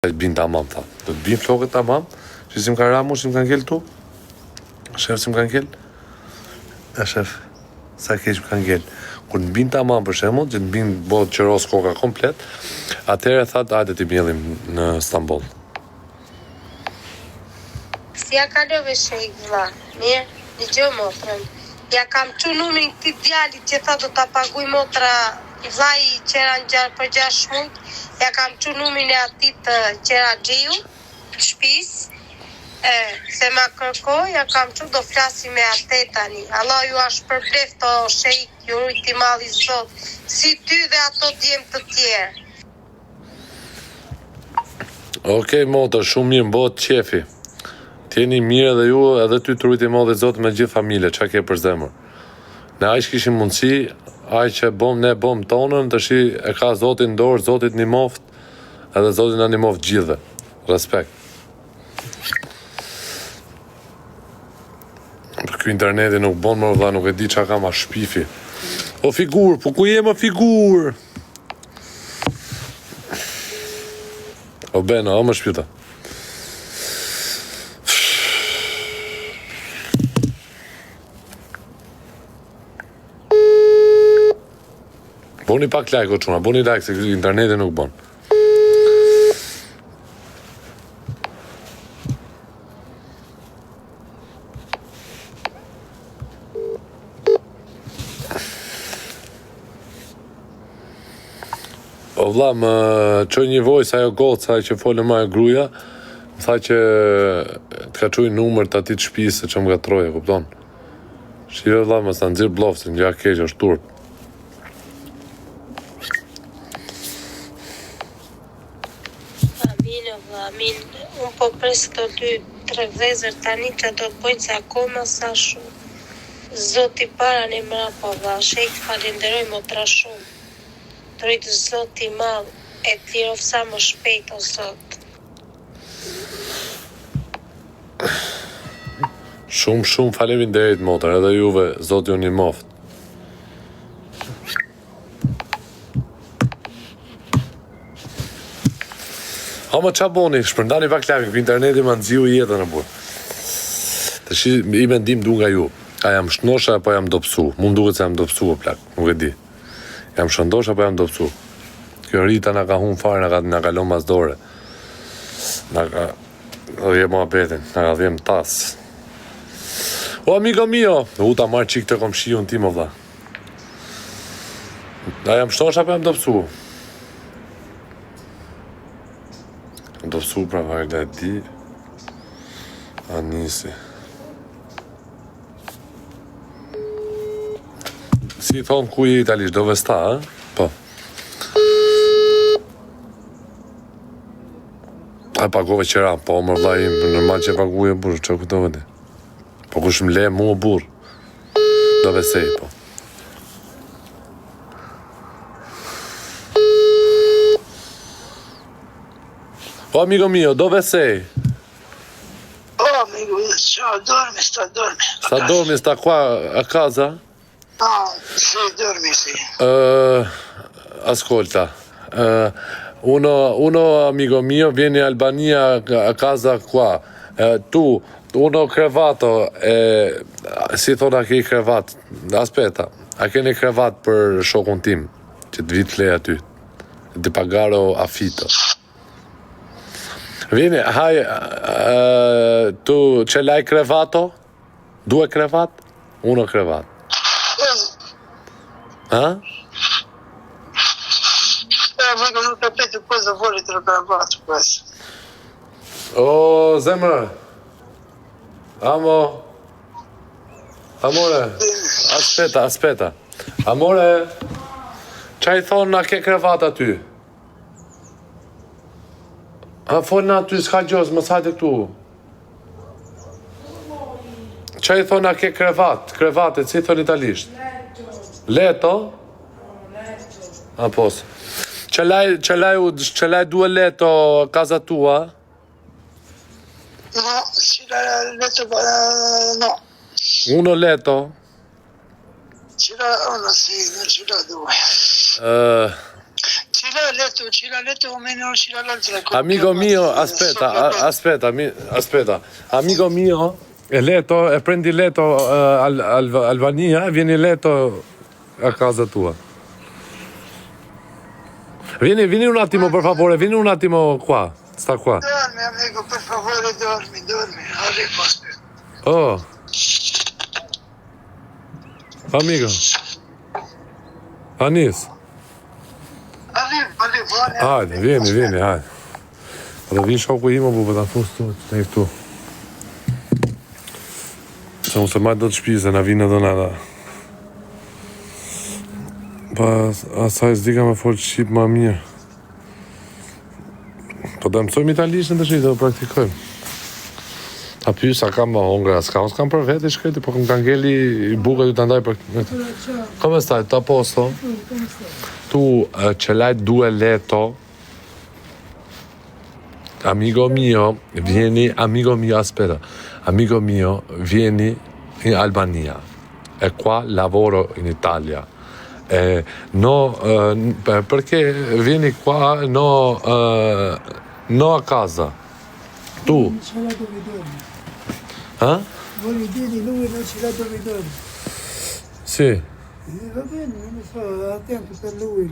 Bin tamam tha. Do të bin flokët tamam. Që si më ka ramu, si më kanë ngell tu? Shef si më kanë ngell? E shef, sa keq më kanë ngell. Kur në bin tamam për shembull, që në bin bëhet qëros koka komplet, atëherë thatë hajde t'i mbjellim në Stamboll. Si ja kalove shejk vlla. Mirë, dëgjoj motrën. Ja kam çu numrin këtij djalit që tha do ta paguaj motra vllai që era në gjarë për 6 muaj. Ja kam çu numrin e atit që era Xhiu, shtëpisë. Se ma kërkoj, ja kam çu do flasim me atë tani. Allah ju ashtë përbleft o shejk, ju rujti malli zot, si ty dhe ato djemë të tjerë. Okej, motër, shumë mirë, bëhet qefi. Tjeni mirë edhe ju, edhe ty të rujti malli zot me gjithë familje, qa ke për zemër. Ne aq kishim mundësi, aq që ne bom tonën, të shi e ka zotin dorë, zotit një moft, edhe zotin në një moft gjithë. Respekt. Për kjo interneti nuk bon më vëlla, nuk e di qa ka ma shpifi. O figur, po ku je më figur? O bena, o më shpita. Boni pak like o quna, boni like se interneti nuk bon. O vlla, më qoj një vojës ajo goca që folë ma e gruja, më tha që të ka quj numër të ati të shpisë që më ga troje, kupton? Shive vlla, më së nëzirë bloftë, në gjak keqë, është turp. Amin, unë po presë këto 2-3 vëzër tani që do të bojnë se akoma sa shumë. Zoti para në mra po vlla, shejt falenderoj motra shumë. Drejtë zoti madh, e tiro sa më shpejt o zot. Shumë faleminderit motër, edhe juve, zoti unë i moft. Ha më qa boni, shpërndani pak lajme, për interneti më nëziu jetën në burë. Të shi, i mendim du nga ju. A jam shnosha apo jam dopsu? Mu më duket se jam dopsu o plak, nuk e di. Jam shëndosh apo jam dopsu? Kjo rita nga ka hun fare, nga ka lomas dore. Nga ka... Do je mua betin, nga ka dhem tas. O, amigo mio! U ta marrë qik të kom shiun tim, o vla. A jam shnosha apo jam dopsu? Dopsu pra vajda e di. A nisi. Si thonë ku je italisht, do vesta, a? Po. A pagove qëra, po më vla im, normal që paguje burë, që ku të vëndi? Po kush më le mu burë, do vesej, po. O, amigo mio, dove sei? Oh, amigo, ciao, dormi, sta dormi. Sta dormi, sta qua a casa? No, sì, dormi, sì. Ascolta, uno amico mio viene in Albania a casa qua. Tu, uno crevato, si thonë a ke krevat? Aspetta, a kene krevat për shokun tim, që të vit lej aty, të pagaro affitto. Vieni, tu ce l'hai crevato? 2 crevat? 1 crevat. Ah? Amico, non capite cosa vuole tra cravato questo. O, zemrë. Amo. Amore. Aspetta. Amore. Qa i thonë na ke krevat aty? A folë na aty, s'ka gjos, më sajtë këtu. Qa i thonë na ke krevatet, si thonë italisht? Leto? A posë. Ce l'hai 2 letto a casa tua? No, ce l'ha letto, no. 1 letto? Ce l'ha uno, sì, non ce l'ha 2. Ci ci l'ha letto come non ci l'ha letto. Amico mio, aspetta. Amico mio, e prendi letto Albania e vieni letto a casa tua. Vieni un attimo, per favore, vieni un attimo qua. Sta qua. Dormi, amico, per favore, dormi. Arrivo, aspetta. Oh. Amico. Anis. Arrivo. Hajde, vieni, hajde. Dhe vinë shoku im, po ta fus tu, ne këtu. Se unë se majtë do të shpise, na vinë edhe nada. Pa asaj s'dika me folë shqip ma mirë. Po da mësojmë italisht në të shqip, dhe praktikojmë. A pysa kam ma hongra, s'kam për vete i shkreti, po kam ngeli i buka ju të ndaj për... Come stai? Tutto a posto? Tu ce l'hai 2 letto? Amico mio, aspetta. Amico mio, vieni in Albania. E qua lavoro in Italia. Perché vieni qua, no a casa. Tu? Non ce l'ha dove dormi. Voglio dire, lui non ce l'ha dove dormi. Sì. Va bene, non lo so, ha tempo per lui,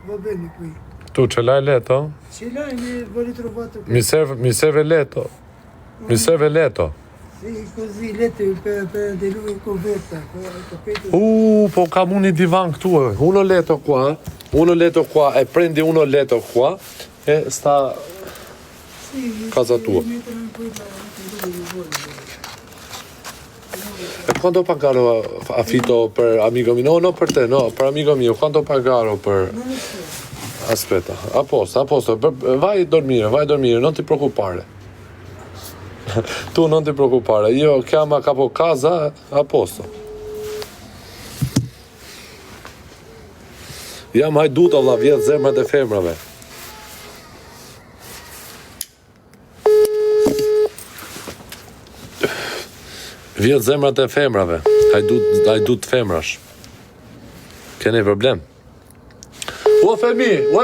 va bene qui. Tu ce l'hai letto? Ce l'hai, l'ho ritrovato qui. Mi serve letto. Mi serve letto. Sì, così, letto per di lui coperta, capito? Po kam unë i divan këtu. Uno letto qua e prendi uno letto qua e sta Sì, casa tua. mettono in quella anche lui vuole. E quanto pagaro affitto per amico mio? No, per te, no, per amico mio. Quanto pagaro per... Non lo so. Aspetta, a posto. Vai a dormire, non ti preoccupare. Tu non ti preoccupare, io chiamo a capo casa, a posto. Jam hajdut valla, vjedh zemrat e femrave. Vjedh zemrat e femrave. Hajdut femrash. Keni problem? O Femi, o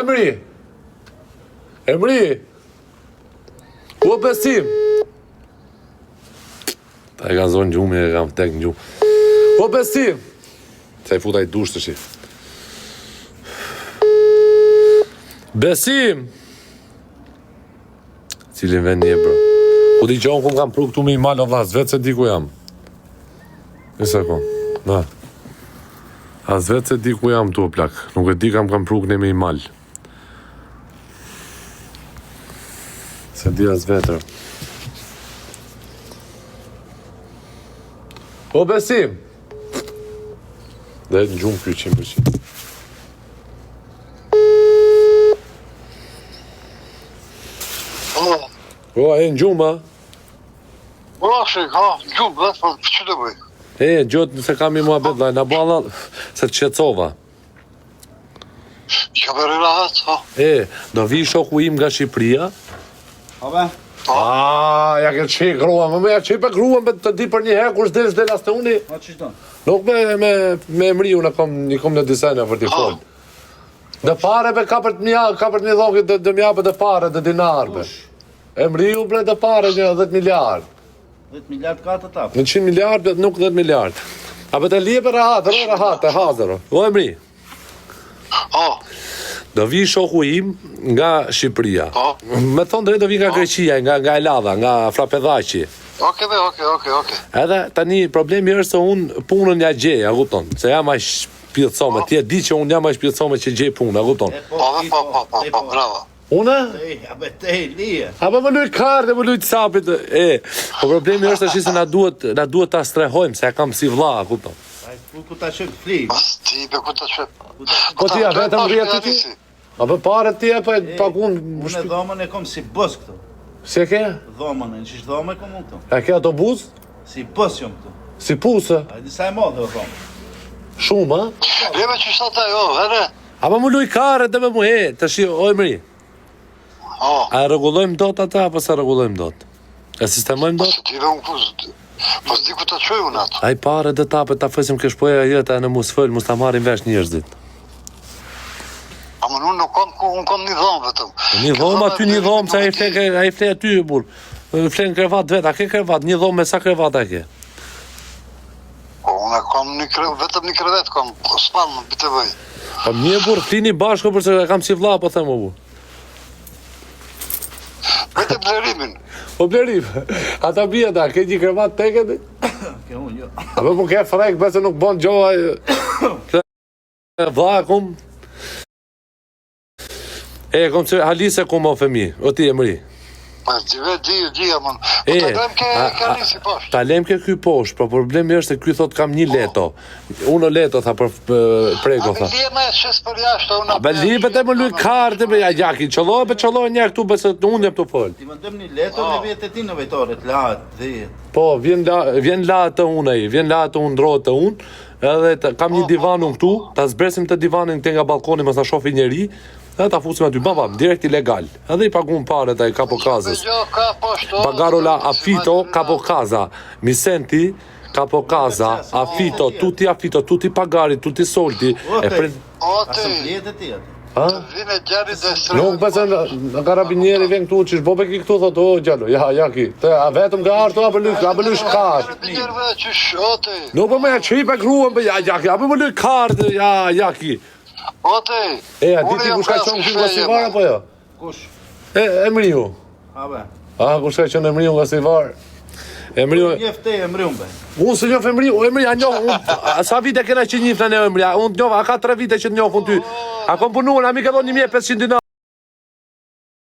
Emri, o Besim. Ta e ka zonë gjumi, e kam tek në gjumë. O Besim! Se e futa i dush të shi. Besim! Cilin vend një, bro. Ku di që unë kum kam pru këtu me i malë o vlas, vetë se di ku jam. Një sekund, na. As vetë se di ku jam tu o plak. Nuk e di kam pru këne me i malë. Se di as vetër. O Besim! Dhe në gjumë kjo 100%. O, e në gjumë, a? O, shek, gjumë, dhe, po, që të bëj? Gjotë nëse kam i mua bedlaj, në bala, se të qecova. Që për rahat, ha? Do vi shoku im nga Shqipëria. Obe? Ja ke qik gruan, më ja qik për gruan, të di për një herë, kur s'des dhe las të uni. O, që shton? Nuk me emriu në kom në disajnë për t'i folë. Dhe pare be ka për një dhokit dhe mjapë dhe pare dhe dinarbe. Emriu bre dhe pare një 10 miliard. 10 miliard ka të tapë. Në 100 miliard, nuk 10 miliard. A për të lije për rahat, të hazëro. O Emri, O, do vi shoku im nga Shqipëria. o, Me thonë drejt do vi nga Greqia, nga Elada, nga Frapedhaqi. oke be, oke. Edhe tani problemi është se unë punën ja gjej, a kupton? Se jam aq shpjellësome, ti e di që unë jam aq shpjellësome që gjej punë, a kupton? Po, bravo. Unë? Te, lije. Apo më luj kartë, më luj të sapit. Po problemi është që se na duhet ta strehojmë, se ja kam si vlla, a kupton? Ku ta shëp fli? Pas ti be ku të qëp. Po ti ja vetëm rrjet ti? Apo pare ti e pa pagun. Unë e dhomën e kom si bos këtu. Si e ke? Dhomën e, në qish dhome kom unë këtu. A ke autobus? Si bos jom këtu. Si pusë? A disa e modhe o dhomë. Shumë, a? Leve që shta jo, vere. Apo më luj kartë dhe me mu të shi, o Emri. O, A rregullojmë dot ata apo sa rregullojmë dot? E sistemojmë dot? se ti ve unë kus, pas di ku të qoj unë atë. Ai pare dhe tapet ta fësim ke shpoja jeta në mos fol, mos ta marrin vesh njerëzit. A më unë nuk unë kom një dhomë vetëm. Një dhomë aty, një dhomë, se ai fle aty, burr. Flen krevat vet, a ke krevat? Një dhomë me sa krevat a ke? Po, unë kom vetëm një krevet kom, s'pan më bitë vëj. Po mirë burr, flini bashkë përse kam si vlla, po them burr. Vetëm blerimin. Po blerim, ata bia da, ke një krevat teke ti? Ke unë, jo. Apo po ke frek, bëse nuk bon gjoha. Vlla kum. E kom se halise kum o fëmi, o ti emri. Pa, di, amon. Po ta lem ke kalisi poshtë. Ta lem ke ky poshtë, po problemi është se ky thot kam një leto. Uno leto tha për preko tha. A me me shes për jashtë, unë... A be libet e më luj kartë, be jaki, qëlloj një këtu, bëse unë jep të folë. Ti më dëm një leto me vjetë e ti në vejtoret, latë, dhe. Po, vjen la të unë ai, vjen la të unë, ndrohet të unë, edhe kam një divan unë këtu, ta zbresim të divanin të nga balkoni, mos ta shofi njeri, edhe ta fusim aty, baba, direkt ilegal. Edhe i pagun paret ai Kapokazës. Bagarola Afito, Kapokaza, Misenti, Kapokaza, Afito, tutti pagari, tutti soldi. Asë vjetë e ti atë. Ha? Vine gjari dhe sërë. Nuk pëse në karabinieri vjen këtu, qish bobe ki këtu, thot, o gjallo, ja ki, a vetëm nga arto, a bëllysh kartë. Karabinierve qysh, ote. Nuk për me ja qipe kruën, ja ki, a për bëllysh kartë, ja ki. Ote. E, a ti kush ka qonë këtu nga Sivar, apo jo? Kush? Emriu. A be. Kush ka qonë Emriu nga Sivar? Emriu... Njefte e mriun be. Unë se njof Emriu, a njof, sa vite kena që njifna në Emriu, unë njof, a ka 3 vite që njof unë ty. A kom punu, a mi ka dhonë 1500 dinar.